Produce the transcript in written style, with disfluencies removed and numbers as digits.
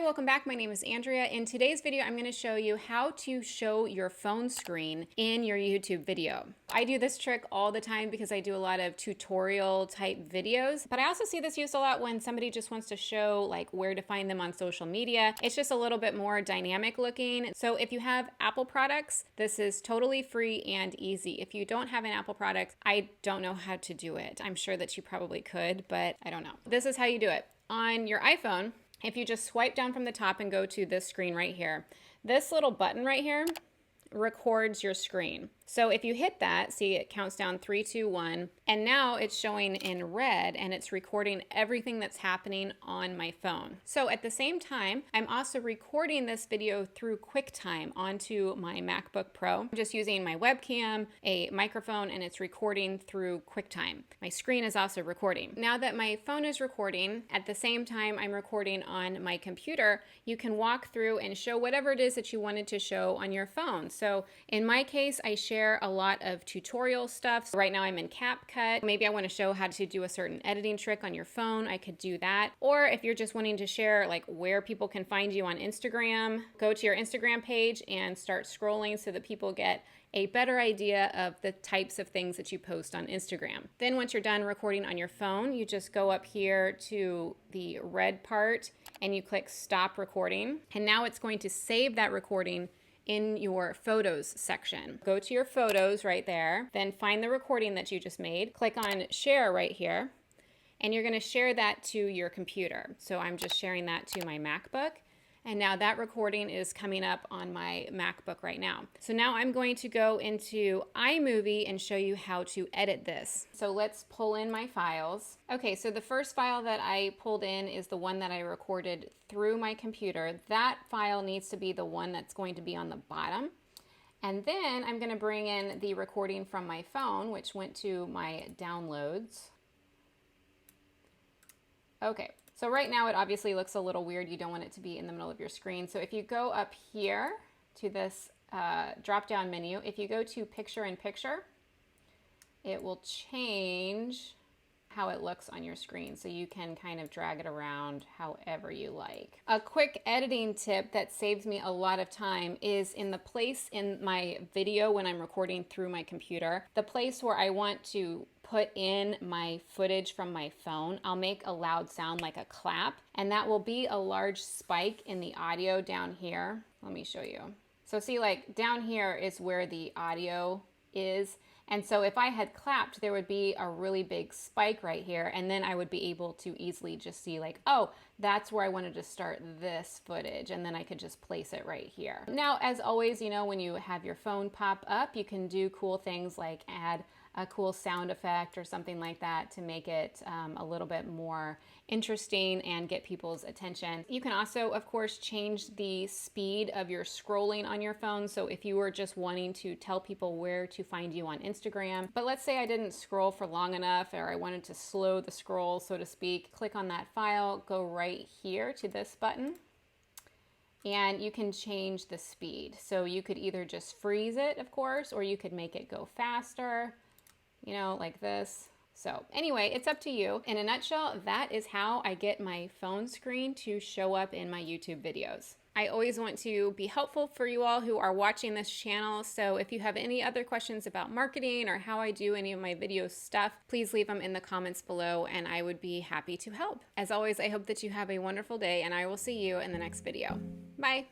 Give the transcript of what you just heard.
welcome back. My name is Andrea. In today's video, I'm going to show you how to show your phone screen in your YouTube video. I do this trick all the time because I do a lot of tutorial type videos, but I also see this used a lot when somebody just wants to show like where to find them on social media. It's just a little bit more dynamic looking. So if you have Apple products, this is totally free and easy. If you don't have an Apple product, I don't know how to do it. I'm sure that you probably could, but I don't know. This is how you do it. On your iPhone, if you just swipe down from the top and go to this screen right here, this little button right here records your screen. So if you hit that, see it counts down 3, 2, 1, and now it's showing in red and it's recording everything that's happening on my phone. So at the same time, I'm also recording this video through QuickTime onto my MacBook Pro. I'm just using my webcam, a microphone, and it's recording through QuickTime. My screen is also recording. Now that my phone is recording, at the same time I'm recording on my computer, you can walk through and show whatever it is that you wanted to show on your phone. So in my case, I share a lot of tutorial stuff. So right now I'm in CapCut. Maybe I want to show how to do a certain editing trick on your phone. I could do that. Or if you're just wanting to share like where people can find you on Instagram, go to your Instagram page and start scrolling so that people get a better idea of the types of things that you post on Instagram. Then once you're done recording on your phone, you just go up here to the red part and you click stop recording. And now it's going to save that recording in your photos section. Go to your photos right there, then find the recording that you just made, click on share right here, and you're gonna share that to your computer. So I'm just sharing that to my MacBook, and now that recording is coming up on my MacBook right now. So now I'm going to go into iMovie and show you how to edit this. So let's pull in my files. Okay, so the first file that I pulled in is the one that I recorded through my computer. That file needs to be the one that's going to be on the bottom. And then I'm gonna bring in the recording from my phone, which went to my downloads. Okay. So right now it obviously looks a little weird. You don't want it to be in the middle of your screen. So if you go up here to this drop-down menu, if you go to picture in picture, it will change how it looks on your screen. So you can kind of drag it around however you like. A quick editing tip that saves me a lot of time is in the place in my video when I'm recording through my computer, the place where I want to put in my footage from my phone, I'll make a loud sound like a clap, and that will be a large spike in the audio down here. Let me show you. So see, like down here is where the audio is. And so if I had clapped, there would be a really big spike right here, and then I would be able to easily just see like, oh, that's where I wanted to start this footage, and then I could just place it right here. Now, as always, you know, when you have your phone pop up, you can do cool things like add a cool sound effect or something like that to make it a little bit more interesting and get people's attention. You can also, of course, change the speed of your scrolling on your phone. So if you were just wanting to tell people where to find you on Instagram, but let's say I didn't scroll for long enough or I wanted to slow the scroll, so to speak, click on that file, go right here to this button, and you can change the speed. So you could either just freeze it, of course, or you could make it go faster, you know, like this. So anyway, it's up to you. In a nutshell, that is how I get my phone screen to show up in my YouTube videos. I always want to be helpful for you all who are watching this channel. So if you have any other questions about marketing or how I do any of my video stuff, please leave them in the comments below and I would be happy to help. As always, I hope that you have a wonderful day and I will see you in the next video. Bye.